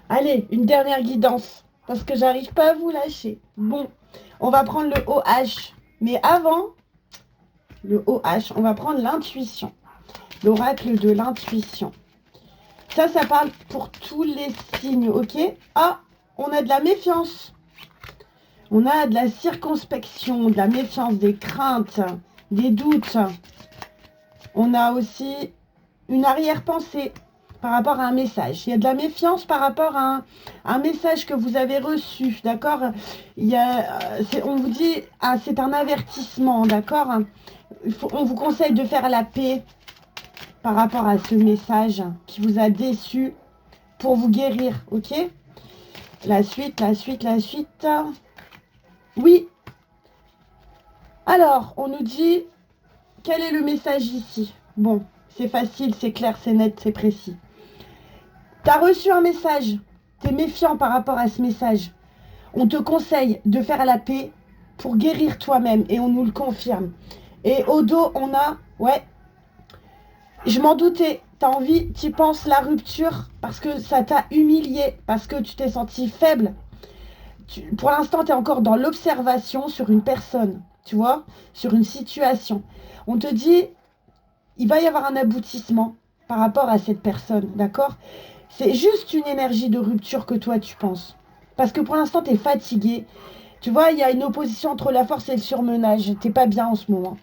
Allez, une dernière guidance, parce que j'arrive pas à vous lâcher. Bon, on va prendre le OH. Mais avant le OH, on va prendre l'intuition. L'oracle de l'intuition. Ça parle pour tous les signes, ok? Ah, on a de la méfiance. On a de la circonspection, de la méfiance, des craintes, des doutes. On a aussi une arrière-pensée par rapport à un message. Il y a de la méfiance par rapport à un message que vous avez reçu, d'accord? On vous dit, ah, c'est un avertissement, d'accord? On vous conseille de faire la paix par rapport à ce message qui vous a déçu pour vous guérir, ok? La suite, la suite, la suite. Oui. Alors, on nous dit, quel est le message ici? Bon, c'est facile, c'est clair, c'est net, c'est précis. Tu as reçu un message, tu es méfiant par rapport à ce message. On te conseille de faire la paix pour guérir toi-même et on nous le confirme. Et au dos, on a, ouais, je m'en doutais, tu as envie, tu penses la rupture parce que ça t'a humilié, parce que tu t'es senti faible. Pour l'instant, tu es encore dans l'observation sur une personne, tu vois, sur une situation. On te dit, il va y avoir un aboutissement par rapport à cette personne, d'accord? C'est juste une énergie de rupture que toi, tu penses. Parce que pour l'instant, tu es fatigué. Tu vois, il y a une opposition entre la force et le surmenage. T'es pas bien en ce moment.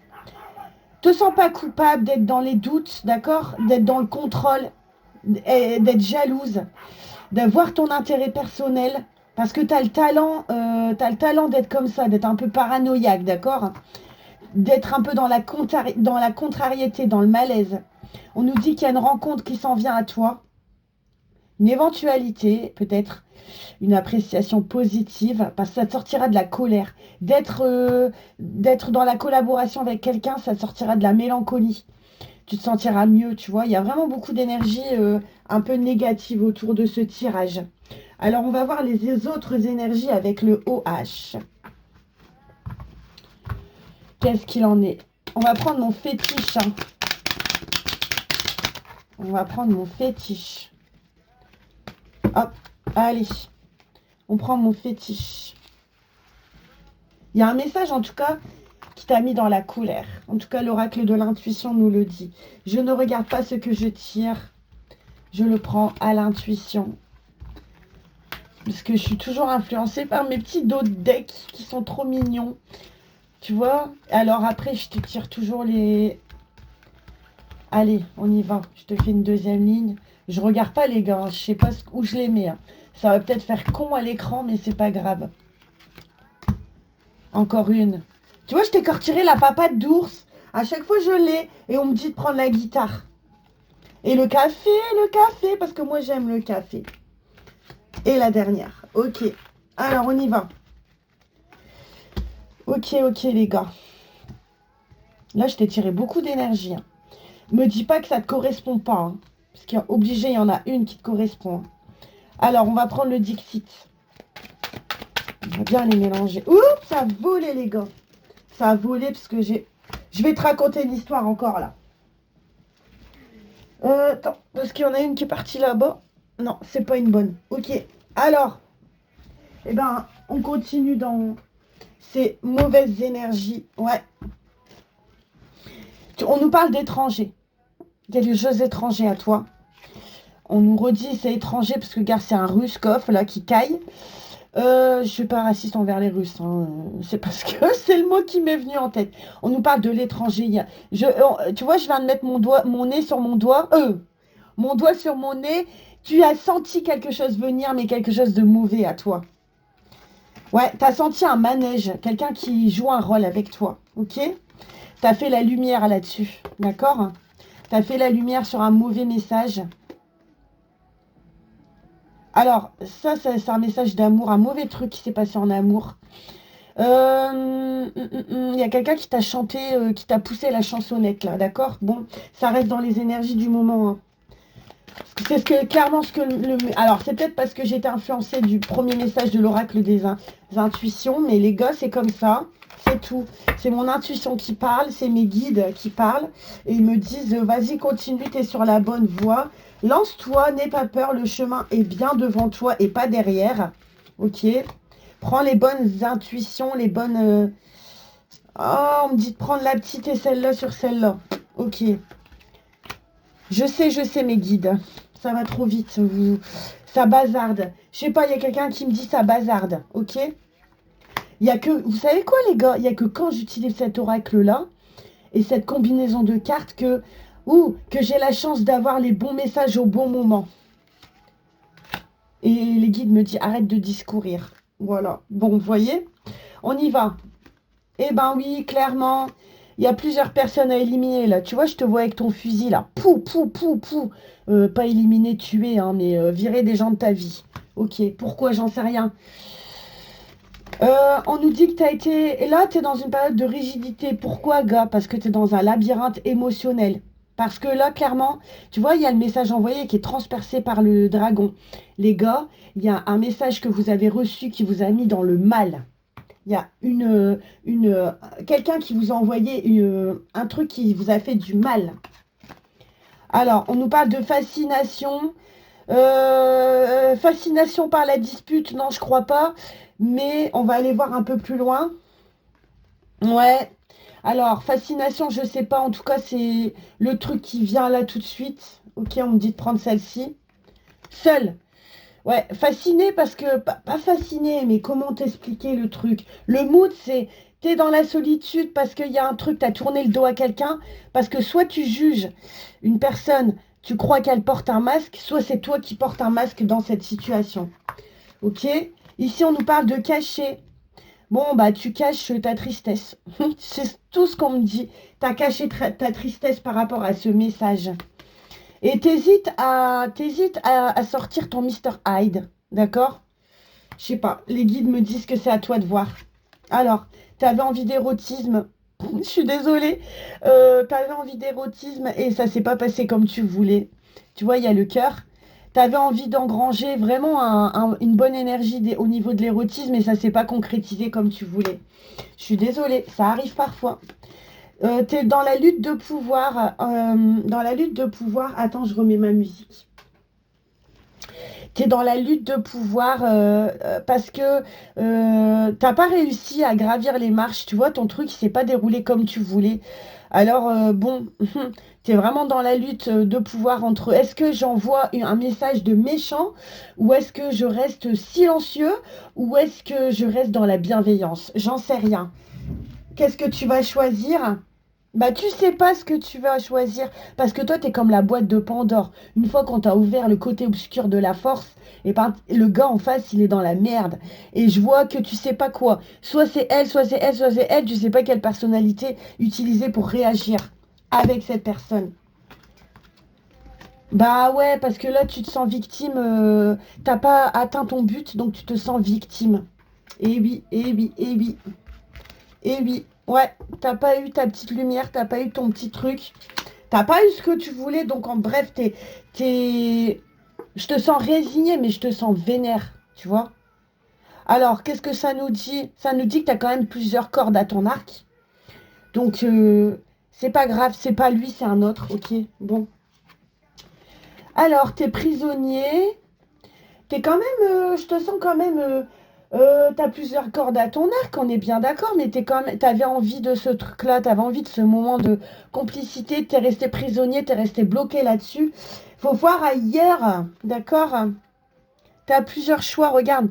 Te sens pas coupable d'être dans les doutes, d'accord? D'être dans le contrôle, d'être jalouse, d'avoir ton intérêt personnel. Parce que tu as le talent d'être comme ça, d'être un peu paranoïaque, d'accord? D'être un peu dans dans la contrariété, dans le malaise. On nous dit qu'il y a une rencontre qui s'en vient à toi, une éventualité, peut-être une appréciation positive, parce que ça te sortira de la colère. D'être dans la collaboration avec quelqu'un, ça te sortira de la mélancolie. Tu te sentiras mieux, tu vois. Il y a vraiment beaucoup d'énergie un peu négative autour de ce tirage. Alors, on va voir les autres énergies avec le OH. Qu'est-ce qu'il en est? On va prendre mon fétiche. Hein. On va prendre mon fétiche. Hop, allez. On prend mon fétiche. Il y a un message, en tout cas, qui t'a mis dans la colère. En tout cas, l'oracle de l'intuition nous le dit. Je ne regarde pas ce que je tire. Je le prends à l'intuition. Parce que je suis toujours influencée par mes petits dos de deck qui sont trop mignons. Tu vois? Alors après, je te tire toujours les... Allez, on y va. Je te fais une deuxième ligne. Je regarde pas les gars. Je sais pas où je les mets. Hein. Ça va peut-être faire con à l'écran, mais c'est pas grave. Encore une. Tu vois, je t'ai tiré la papate d'ours. À chaque fois, je l'ai. Et on me dit de prendre la guitare. Et le café, parce que moi, j'aime le café. Et la dernière. Ok. Alors, on y va. Ok, les gars. Là, je t'ai tiré beaucoup d'énergie. Hein. Me dis pas que ça te correspond pas. Hein, parce qu'obligé, il y en a une qui te correspond. Hein. Alors, on va prendre le Dixit. On va bien les mélanger. Oups, ça a volé, les gars. Ça a volé parce que j'ai... Je vais te raconter une histoire encore, là. Attends, parce qu'il y en a une qui est partie là-bas. Non, c'est pas une bonne. Ok. Alors, eh ben, on continue dans ces mauvaises énergies. Ouais. On nous parle d'étrangers. Quelque chose d'étranger à toi. On nous redit c'est étranger parce que, regarde, c'est un Ruskov, là, qui caille. Je suis pas raciste envers les Russes. Hein. C'est parce que c'est le mot qui m'est venu en tête. On nous parle de l'étranger. Tu vois, je viens de mettre mon nez sur mon doigt. Mon doigt sur mon nez. Tu as senti quelque chose venir, mais quelque chose de mauvais à toi. Ouais, tu as senti un manège. Quelqu'un qui joue un rôle avec toi. Ok? Tu as fait la lumière là-dessus. D'accord? Tu as fait la lumière sur un mauvais message. Alors, ça, c'est un message d'amour, un mauvais truc qui s'est passé en amour. Il y a quelqu'un qui t'a chanté, qui t'a poussé la chansonnette, là, d'accord? Bon, ça reste dans les énergies du moment. Hein. C'est clairement ce que Alors, c'est peut-être parce que j'ai été influencée du premier message de l'oracle des intuitions, mais les gars, c'est comme ça. C'est tout. C'est mon intuition qui parle, c'est mes guides qui parlent. Et ils me disent, vas-y, continue, t'es sur la bonne voie. Lance-toi, n'aie pas peur, le chemin est bien devant toi et pas derrière. Ok. Prends les bonnes intuitions, les bonnes... Oh, on me dit de prendre la petite et celle-là sur celle-là. Ok. Je sais, mes guides. Ça va trop vite. Ça bazarde. Je sais pas, il y a quelqu'un qui me dit ça bazarde. Ok. Il y a que... Vous savez quoi, les gars? Il y a que quand j'utilise cet oracle-là et cette combinaison de cartes que j'ai la chance d'avoir les bons messages au bon moment. Et les guides me disent arrête de discourir. Voilà. Bon, vous voyez, on y va. Eh ben oui, clairement, il y a plusieurs personnes à éliminer là. Tu vois, je te vois avec ton fusil là. Pou, pou, pou, pou. Pas éliminer, tuer, hein, mais virer des gens de ta vie. Ok, pourquoi? J'en sais rien. On nous dit que tu as été... Et là, tu es dans une période de rigidité. Pourquoi, gars? Parce que tu es dans un labyrinthe émotionnel. Parce que là, clairement, tu vois, il y a le message envoyé qui est transpercé par le dragon. Les gars, il y a un message que vous avez reçu qui vous a mis dans le mal. Il y a quelqu'un qui vous a envoyé un truc qui vous a fait du mal. Alors, on nous parle de fascination. Fascination par la dispute, non, je crois pas. Mais on va aller voir un peu plus loin. Ouais. Alors, fascination, je sais pas. En tout cas, c'est le truc qui vient là tout de suite. Ok, on me dit de prendre celle-ci. Seul. Ouais, fasciné parce que... Pas fasciné, mais comment t'expliquer le truc? Le mood, c'est... T'es dans la solitude parce qu'il y a un truc, t'as tourné le dos à quelqu'un. Parce que soit tu juges une personne, tu crois qu'elle porte un masque, soit c'est toi qui portes un masque dans cette situation. Ok? Ici, on nous parle de cacher. Bon, bah, tu caches ta tristesse. C'est tout ce qu'on me dit. Tu as caché ta tristesse par rapport à ce message. Et t'hésites à sortir ton Mr. Hyde. D'accord? Je sais pas. Les guides me disent que c'est à toi de voir. Alors, tu avais envie d'érotisme. Je suis désolée. Tu avais envie d'érotisme et ça s'est pas passé comme tu voulais. Tu vois, il y a le cœur. Tu avais envie d'engranger vraiment une bonne énergie au niveau de l'érotisme et ça s'est pas concrétisé comme tu voulais. Je suis désolée, ça arrive parfois. Tu es dans la lutte de pouvoir. Dans la lutte de pouvoir. Attends, je remets ma musique. Tu es dans la lutte de pouvoir parce que t'as pas réussi à gravir les marches. Tu vois, ton truc il s'est pas déroulé comme tu voulais. Alors, bon, tu es vraiment dans la lutte de pouvoir entre est-ce que j'envoie un message de méchant ou est-ce que je reste silencieux ou est-ce que je reste dans la bienveillance? J'en sais rien. Qu'est-ce que tu vas choisir? Bah, tu sais pas ce que tu vas choisir parce que toi, tu es comme la boîte de Pandore. Une fois qu'on t'a ouvert le côté obscur de la force, et ben, le gars en face, il est dans la merde. Et je vois que tu sais pas quoi. Soit c'est elle, soit c'est elle, soit c'est elle. Tu sais pas quelle personnalité utiliser pour réagir avec cette personne. Bah ouais, parce que là, tu te sens victime. T'as pas atteint ton but, donc tu te sens victime. Et oui, et oui, et oui. Et oui, ouais, t'as pas eu ta petite lumière, t'as pas eu ton petit truc, t'as pas eu ce que tu voulais, donc en bref, je te sens résigné, mais je te sens vénère, tu vois. Alors, qu'est-ce que ça nous dit? Ça nous dit que t'as quand même plusieurs cordes à ton arc, donc c'est pas grave, c'est pas lui, c'est un autre, ok, bon. Alors, t'es prisonnier, t'es quand même, je te sens quand même... t'as plusieurs cordes à ton arc, on est bien d'accord, mais t'avais envie de ce truc-là, t'avais envie de ce moment de complicité, t'es resté prisonnier, t'es resté bloqué là-dessus. Faut voir ailleurs, d'accord? T'as plusieurs choix, regarde.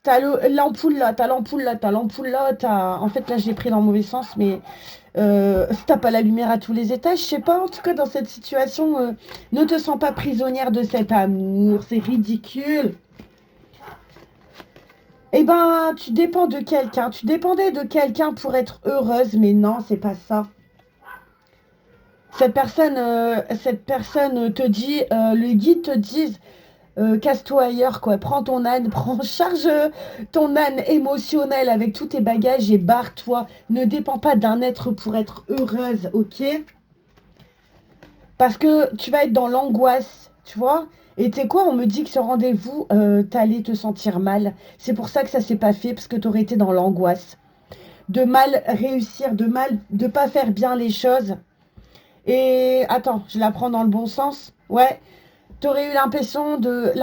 T'as l'ampoule là, t'as l'ampoule là, t'as l'ampoule là, En fait, là, j'ai pris dans le mauvais sens, mais t'as pas la lumière à tous les étages, je sais pas, en tout cas, dans cette situation, ne te sens pas prisonnière de cet amour, c'est ridicule. Eh ben, tu dépends de quelqu'un. Tu dépendais de quelqu'un pour être heureuse, mais non, c'est pas ça. Cette personne te dit, le guide te dit, casse-toi ailleurs, quoi. Prends ton âne, charge ton âne émotionnel avec tous tes bagages et barre-toi. Ne dépends pas d'un être pour être heureuse, ok? Parce que tu vas être dans l'angoisse, tu vois? Et tu sais quoi, on me dit que ce rendez-vous, t'allais te sentir mal. C'est pour ça que ça s'est pas fait, parce que t'aurais été dans l'angoisse. De mal réussir, de pas faire bien les choses. Et attends, je la prends dans le bon sens. Ouais. T'aurais eu l'impression, 2,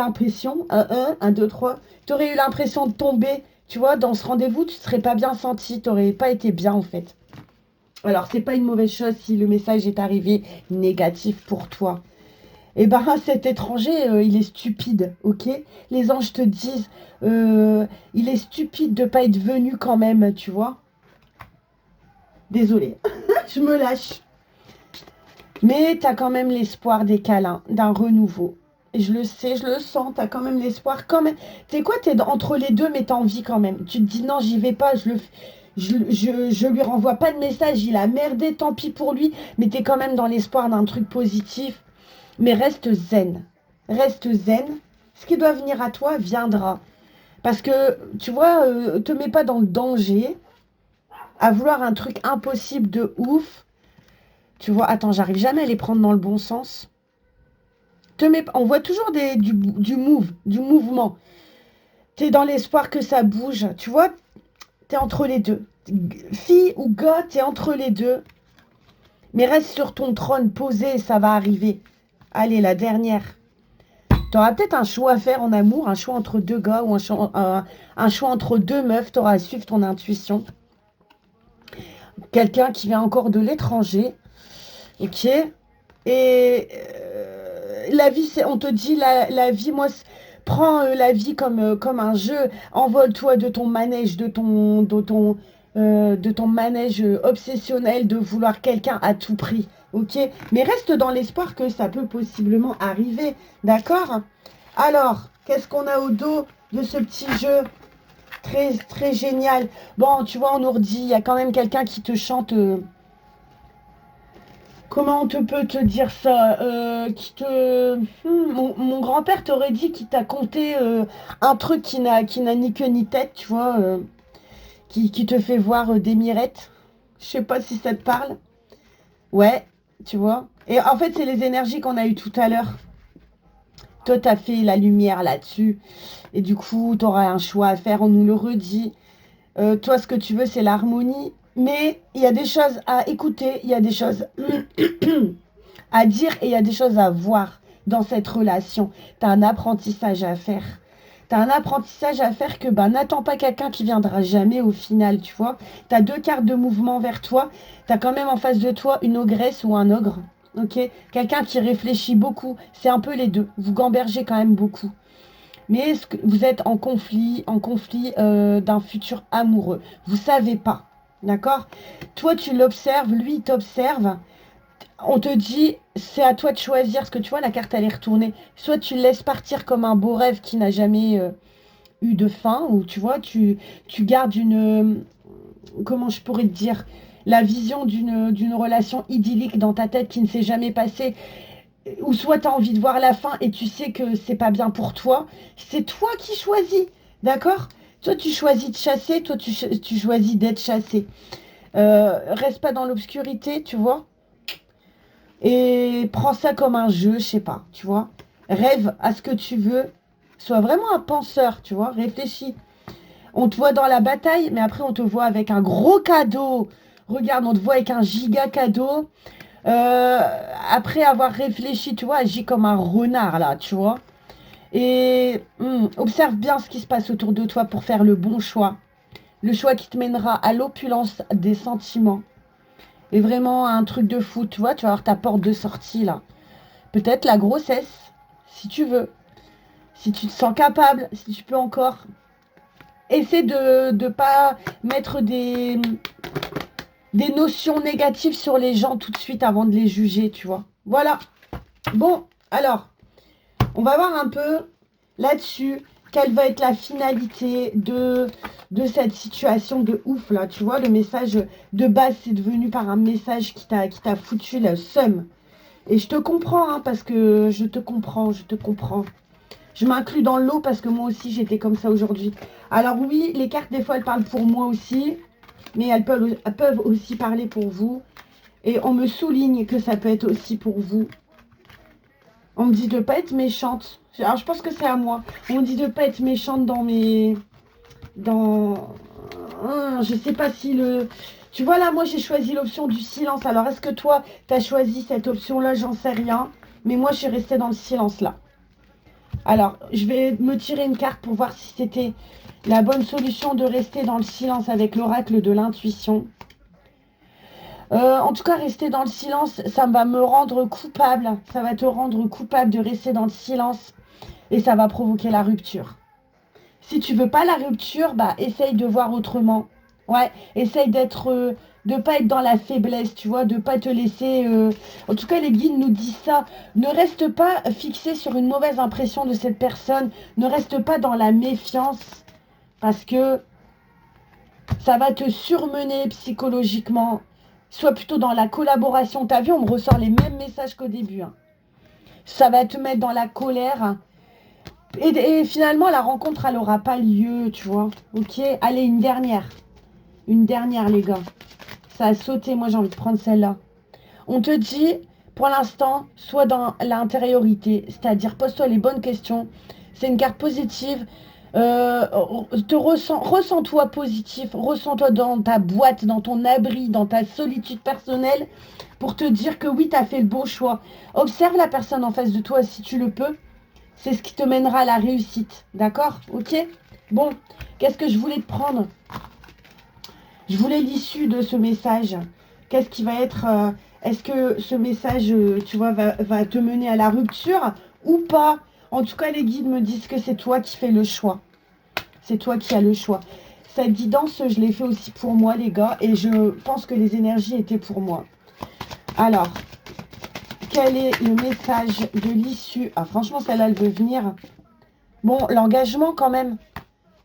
3, t'aurais eu l'impression de tomber, tu vois, dans ce rendez-vous, tu ne serais pas bien senti, t'aurais pas été bien en fait. Alors, c'est pas une mauvaise chose si le message est arrivé négatif pour toi. Eh ben, cet étranger, il est stupide, ok? Les anges te disent, il est stupide de pas être venu quand même, tu vois? Désolée, je me lâche. Mais tu as quand même l'espoir des câlins, d'un renouveau. Et je le sais, je le sens, tu as quand même l'espoir. Quand même. Tu sais quoi, tu es entre les deux, mais tu as envie quand même. Tu te dis non, j'y vais pas, je lui renvoie pas de message, il a merdé, tant pis pour lui. Mais tu es quand même dans l'espoir d'un truc positif. Mais reste zen. Reste zen. Ce qui doit venir à toi viendra. Parce que, tu vois, te mets pas dans le danger à vouloir un truc impossible de ouf. Tu vois, attends, j'arrive jamais à les prendre dans le bon sens. On voit toujours du mouvement. Tu es dans l'espoir que ça bouge. Tu vois, tu es entre les deux. Fille ou gars, tu es entre les deux. Mais reste sur ton trône, posé, ça va arriver. Allez, la dernière. Tu auras peut-être un choix à faire en amour, un choix entre deux gars ou un choix entre deux meufs. Tu auras à suivre ton intuition. Quelqu'un qui vient encore de l'étranger. Ok. Et la vie, on te dit, la vie, moi, prends la vie comme un jeu. Envole-toi de ton manège, de ton manège obsessionnel de vouloir quelqu'un à tout prix. Ok? Mais reste dans l'espoir que ça peut possiblement arriver. D'accord? Alors, qu'est-ce qu'on a au dos de ce petit jeu? Très, très génial. Bon, tu vois, on nous redit, il y a quand même quelqu'un qui te chante. Comment on peut te dire ça? Mon grand-père t'aurait dit qu'il t'a conté un truc qui n'a ni queue ni tête, tu vois, qui te fait voir des mirettes. Je sais pas si ça te parle. Ouais, tu vois. Et en fait, c'est les énergies qu'on a eues tout à l'heure. Toi, t'as fait la lumière là-dessus. Et du coup, t'auras un choix à faire, on nous le redit. Toi, ce que tu veux, c'est l'harmonie. Mais il y a des choses à écouter, il y a des choses à dire et il y a des choses à voir dans cette relation. Tu as un apprentissage à faire. Tu as un apprentissage à faire que n'attends pas quelqu'un qui viendra jamais au final, tu vois. Tu as deux cartes de mouvement vers toi. Tu as quand même en face de toi une ogresse ou un ogre. Ok, quelqu'un qui réfléchit beaucoup. C'est un peu les deux. Vous gambergez quand même beaucoup. Mais est-ce que vous êtes en conflit d'un futur amoureux? Vous savez pas. D'accord? Toi, tu l'observes, lui, il t'observe. On te dit, c'est à toi de choisir, parce que tu vois, la carte, elle est retournée. Soit tu le laisses partir comme un beau rêve qui n'a jamais eu de fin, ou tu vois, tu gardes comment je pourrais te dire, la vision d'une relation idyllique dans ta tête qui ne s'est jamais passée, ou soit tu as envie de voir la fin et tu sais que c'est pas bien pour toi. C'est toi qui choisis, d'accord? Toi, tu choisis de chasser, toi, tu choisis d'être chassé. Reste pas dans l'obscurité, tu vois? Et prends ça comme un jeu, je sais pas, tu vois. Rêve à ce que tu veux. Sois vraiment un penseur, tu vois. Réfléchis. On te voit dans la bataille, mais après on te voit avec un gros cadeau. Regarde, on te voit avec un giga cadeau. Euh, Après avoir réfléchi, tu vois, agis comme un renard là, tu vois. Et observe bien ce qui se passe autour de toi pour faire le bon choix. Le choix qui te mènera à l'opulence des sentiments. Et vraiment un truc de fou, tu vois, tu vas avoir ta porte de sortie là. Peut-être la grossesse, si tu veux. Si tu te sens capable, si tu peux encore. Essaie de ne pas mettre des notions négatives sur les gens tout de suite avant de les juger, tu vois. Voilà. Bon, alors, on va voir un peu là-dessus quelle va être la finalité de cette situation de ouf là. Tu vois, le message de base, c'est devenu par un message qui t'a foutu le seum. Et je te comprends, hein, parce que je te comprends, je te comprends. Je m'inclus dans l'eau parce que moi aussi, j'étais comme ça aujourd'hui. Alors oui, les cartes, des fois, elles parlent pour moi aussi. Mais elles peuvent aussi parler pour vous. Et on me souligne que ça peut être aussi pour vous. On me dit de ne pas être méchante. Alors, je pense que c'est à moi. On me dit de ne pas être méchante dans mes... Je sais pas si le... Tu vois, là, moi, j'ai choisi l'option du silence. Alors, est-ce que toi, tu as choisi cette option-là? J'en sais rien. Mais moi, je suis restée dans le silence, là. Alors, je vais me tirer une carte pour voir si c'était la bonne solution de rester dans le silence avec l'oracle de l'intuition. En tout cas, rester dans le silence, ça va me rendre coupable. Ça va te rendre coupable de rester dans le silence et ça va provoquer la rupture. Si tu veux pas la rupture, bah essaye de voir autrement. Ouais, essaye de pas être dans la faiblesse, tu vois, de pas te laisser. En tout cas, les guides nous disent ça. Ne reste pas fixé sur une mauvaise impression de cette personne. Ne reste pas dans la méfiance parce que ça va te surmener psychologiquement. Sois plutôt dans la collaboration. T'as vu, on me ressort les mêmes messages qu'au début. Hein. Ça va te mettre dans la colère. Et finalement, la rencontre, elle n'aura pas lieu, tu vois. Ok, allez, une dernière. Une dernière, les gars. Ça a sauté, moi j'ai envie de prendre celle-là. On te dit, pour l'instant, sois dans l'intériorité. C'est-à-dire, pose-toi les bonnes questions. C'est une carte positive. Ressens-toi positif. Ressens-toi dans ta boîte, dans ton abri, dans ta solitude personnelle. Pour te dire que oui, tu as fait le bon choix. Observe la personne en face de toi si tu le peux. C'est ce qui te mènera à la réussite. D'accord? Ok? Bon, qu'est-ce que je voulais te prendre? Je voulais l'issue de ce message. Qu'est-ce qui va être... est-ce que ce message, tu vois, va te mener à la rupture ou pas? En tout cas, les guides me disent que c'est toi qui fais le choix. C'est toi qui as le choix. Cette guidance, je l'ai fait aussi pour moi, les gars. Et je pense que les énergies étaient pour moi. Alors... Quel est le message de l'issue? Ah, franchement, celle-là, elle veut venir. Bon, l'engagement quand même.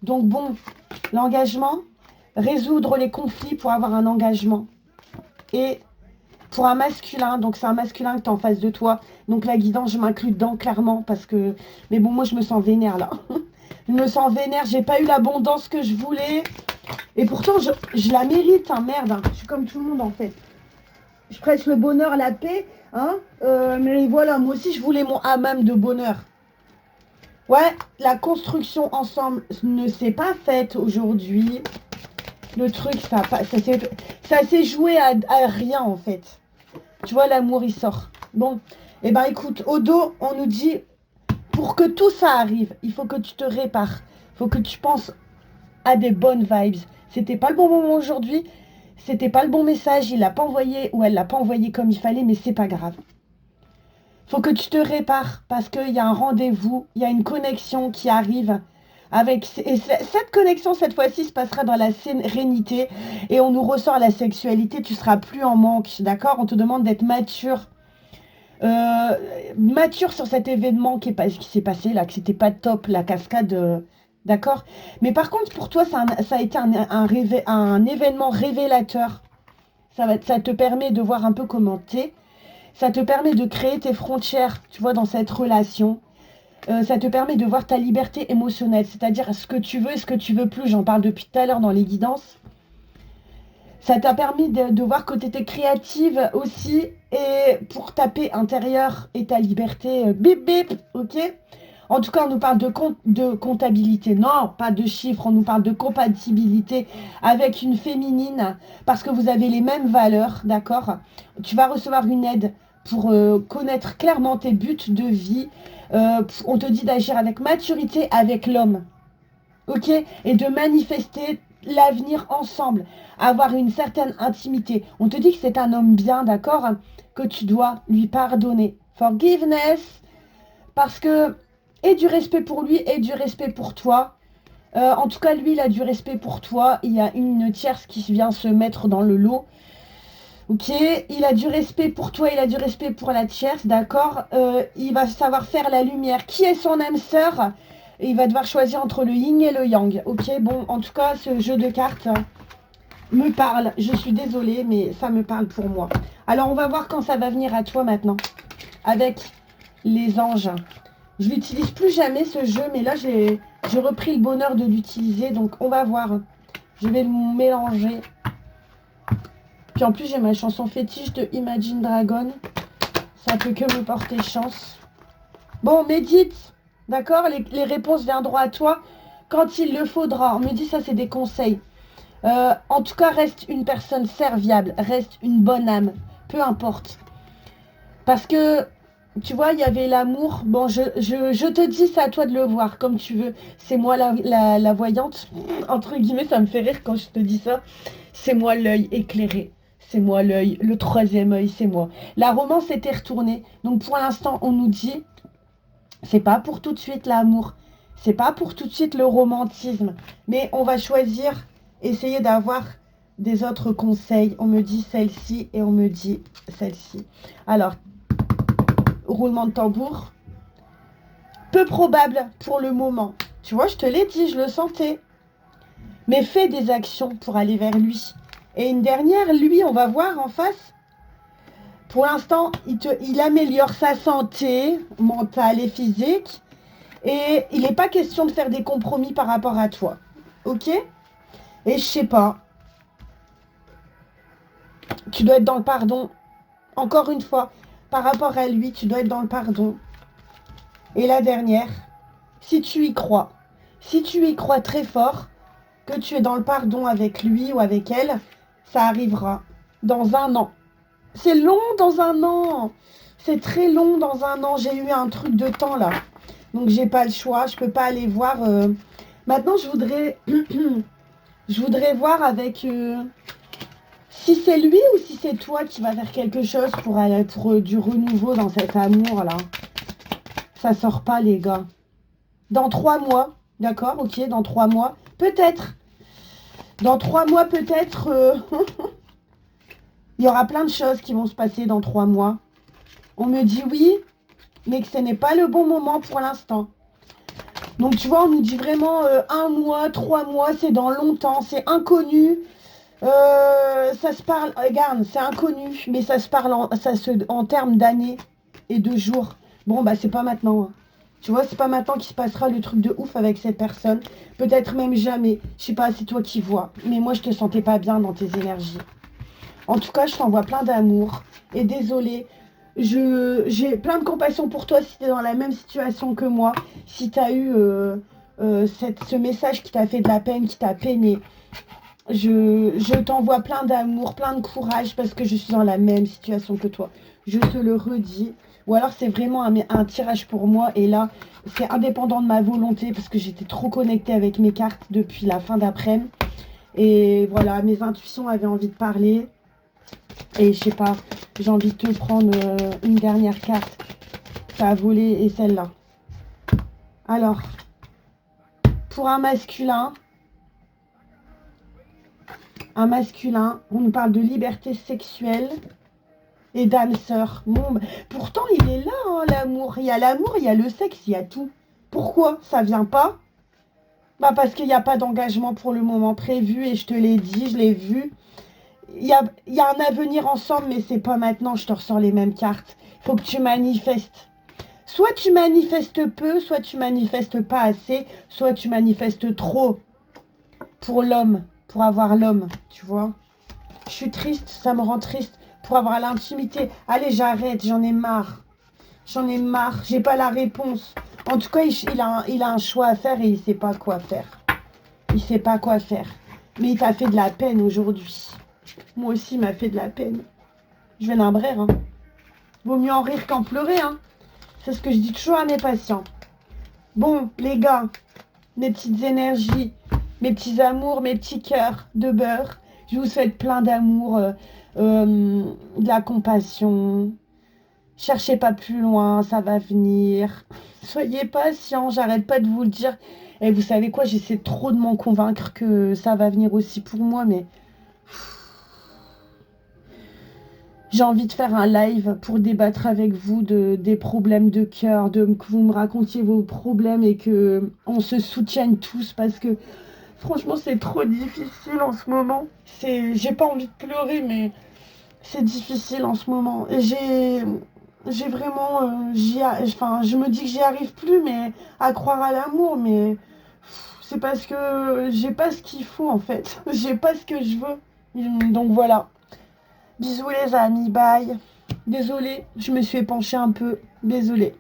Donc bon, l'engagement, résoudre les conflits pour avoir un engagement. Et pour un masculin, donc c'est un masculin que tu as en face de toi. Donc la guidance, je m'inclus dedans clairement parce que... Mais bon, moi, je me sens vénère là. Je me sens vénère, j'ai pas eu l'abondance que je voulais. Et pourtant, je la mérite, hein, merde. Hein. Je suis comme tout le monde en fait. Je prêche le bonheur, la paix, hein. Mais voilà, moi aussi, je voulais mon hammam de bonheur. Ouais, la construction ensemble ne s'est pas faite aujourd'hui. Le truc, ça s'est joué à rien, en fait. Tu vois, l'amour, il sort. Bon, eh ben, écoute, au dos, on nous dit, pour que tout ça arrive, il faut que tu te répares. Il faut que tu penses à des bonnes vibes. C'était pas le bon moment aujourd'hui. C'était pas le bon message, il l'a pas envoyé ou elle l'a pas envoyé comme il fallait, mais c'est pas grave. Faut que tu te répares parce qu'il y a un rendez-vous, il y a une connexion qui arrive avec. Et cette connexion, cette fois-ci, se passera dans la sérénité et on nous ressort la sexualité, tu seras plus en manque, d'accord? On te demande d'être mature. Mature sur cet événement qui s'est passé là, que c'était pas top, la cascade. D'accord? Mais par contre, pour toi, ça a été un événement révélateur. Ça te permet de voir un peu comment t'es. Ça te permet de créer tes frontières, tu vois, dans cette relation. Ça te permet de voir ta liberté émotionnelle, c'est-à-dire ce que tu veux et ce que tu veux plus. J'en parle depuis tout à l'heure dans les guidances. Ça t'a permis de voir que tu étais créative aussi et pour ta paix intérieure et ta liberté. Bip bip, ok? En tout cas, on nous parle de comptabilité. Non, pas de chiffres, on nous parle de compatibilité avec une féminine parce que vous avez les mêmes valeurs, d'accord? Tu vas recevoir une aide pour connaître clairement tes buts de vie. On te dit d'agir avec maturité avec l'homme, ok? Et de manifester l'avenir ensemble, avoir une certaine intimité. On te dit que c'est un homme bien, d'accord? Que tu dois lui pardonner. Forgiveness, parce que... Et du respect pour lui et du respect pour toi. En tout cas, lui, il a du respect pour toi. Il y a une tierce qui vient se mettre dans le lot. Ok, il a du respect pour toi, il a du respect pour la tierce, d'accord. Il va savoir faire la lumière. Qui est son âme sœur? Et il va devoir choisir entre le yin et le yang. Ok, bon, en tout cas, ce jeu de cartes me parle. Je suis désolée, mais ça me parle pour moi. Alors, on va voir quand ça va venir à toi maintenant. Avec les anges. Je l'utilise plus jamais ce jeu, mais là j'ai repris le bonheur de l'utiliser, donc on va voir. Je vais le mélanger. Puis en plus j'ai ma chanson fétiche de Imagine Dragon. Ça peut que me porter chance. Bon, médite, d'accord? Les réponses viendront à toi quand il le faudra. On me dit ça, c'est des conseils. En tout cas, reste une personne serviable, reste une bonne âme, peu importe. Parce que tu vois, il y avait l'amour. Bon, je te dis, c'est à toi de le voir comme tu veux. C'est moi la voyante. Entre guillemets, ça me fait rire quand je te dis ça. C'est moi l'œil éclairé. C'est moi l'œil, le troisième œil, c'est moi. La romance était retournée. Donc pour l'instant, on nous dit, c'est pas pour tout de suite l'amour. C'est pas pour tout de suite le romantisme. Mais on va choisir, essayer d'avoir des autres conseils. On me dit celle-ci et on me dit celle-ci. Alors, roulement de tambour. Peu probable pour le moment. Tu vois, je te l'ai dit, je le sentais. Mais fais des actions pour aller vers lui. Et une dernière, lui, on va voir en face. Pour l'instant, il améliore sa santé mentale et physique. Et il n'est pas question de faire des compromis par rapport à toi. Ok? Et je sais pas. Tu dois être dans le pardon. Encore une fois, par rapport à lui, tu dois être dans le pardon. Et la dernière, si tu y crois très fort, que tu es dans le pardon avec lui ou avec elle, ça arrivera dans un an. C'est long dans un an. C'est très long dans un an. J'ai eu un truc de temps là. Donc j'ai pas le choix. Je peux pas aller voir. Maintenant, je voudrais voir avec si c'est lui ou si c'est toi qui va faire quelque chose pour du renouveau dans cet amour là. Ça sort pas, les gars. Dans 3 mois, d'accord, ok, dans 3 mois, peut-être. Dans 3 mois, peut-être, il y aura plein de choses qui vont se passer dans 3 mois. On me dit oui, mais que ce n'est pas le bon moment pour l'instant. Donc, tu vois, on nous dit vraiment 1 mois, 3 mois, c'est dans longtemps, c'est inconnu. Ça se parle, regarde, c'est inconnu, mais ça se parle en termes d'années et de jours. Bon, bah, c'est pas maintenant. Hein. Tu vois, c'est pas maintenant qu'il se passera le truc de ouf avec cette personne. Peut-être même jamais. Je sais pas, c'est toi qui vois. Mais moi, je te sentais pas bien dans tes énergies. En tout cas, je t'envoie plein d'amour. Et désolée, j'ai plein de compassion pour toi si tu es dans la même situation que moi. Si tu as eu ce message qui t'a fait de la peine, qui t'a peiné. Je t'envoie plein d'amour, plein de courage parce que je suis dans la même situation que toi. Je te le redis. Ou alors c'est vraiment un tirage pour moi et là c'est indépendant de ma volonté parce que j'étais trop connectée avec mes cartes depuis la fin d'après-midi. Et voilà, mes intuitions avaient envie de parler. Et je sais pas, j'ai envie de te prendre une dernière carte. Ça a volé et celle-là. Alors, pour un masculin, on nous parle de liberté sexuelle et d'âme sœur. Bon, pourtant, il est là, hein, l'amour. Il y a l'amour, il y a le sexe, il y a tout. Pourquoi ça vient pas? Bah parce qu'il n'y a pas d'engagement pour le moment prévu et je te l'ai dit, je l'ai vu. Il y a un avenir ensemble, mais c'est pas maintenant, je te ressors les mêmes cartes. Il faut que tu manifestes. Soit tu manifestes peu, soit tu manifestes pas assez, soit tu manifestes trop pour l'homme, pour avoir l'homme, tu vois. Je suis triste, ça me rend triste pour avoir l'intimité. Allez, j'arrête, j'en ai marre. J'en ai marre, j'ai pas la réponse. En tout cas, il a un choix à faire et il sait pas quoi faire. Il sait pas quoi faire. Mais il t'a fait de la peine aujourd'hui. Moi aussi, il m'a fait de la peine. Je vais l'imbraire, hein. Vaut mieux en rire qu'en pleurer, hein. C'est ce que je dis toujours à mes patients. Bon, les gars, mes petites énergies, mes petits amours, mes petits cœurs de beurre, je vous souhaite plein d'amour, de la compassion. Cherchez pas plus loin, ça va venir. Soyez patients, j'arrête pas de vous le dire. Et vous savez quoi, j'essaie trop de m'en convaincre que ça va venir aussi pour moi, mais j'ai envie de faire un live pour débattre avec vous des problèmes de cœur, que vous me racontiez vos problèmes et que on se soutienne tous parce que franchement c'est trop difficile en ce moment. J'ai pas envie de pleurer, mais c'est difficile en ce moment. Et j'ai vraiment, je me dis que j'y arrive plus, mais à croire à l'amour, mais c'est parce que j'ai pas ce qu'il faut en fait. J'ai pas ce que je veux. Donc voilà. Bisous les amis, bye. Désolée, je me suis épanchée un peu. Désolée.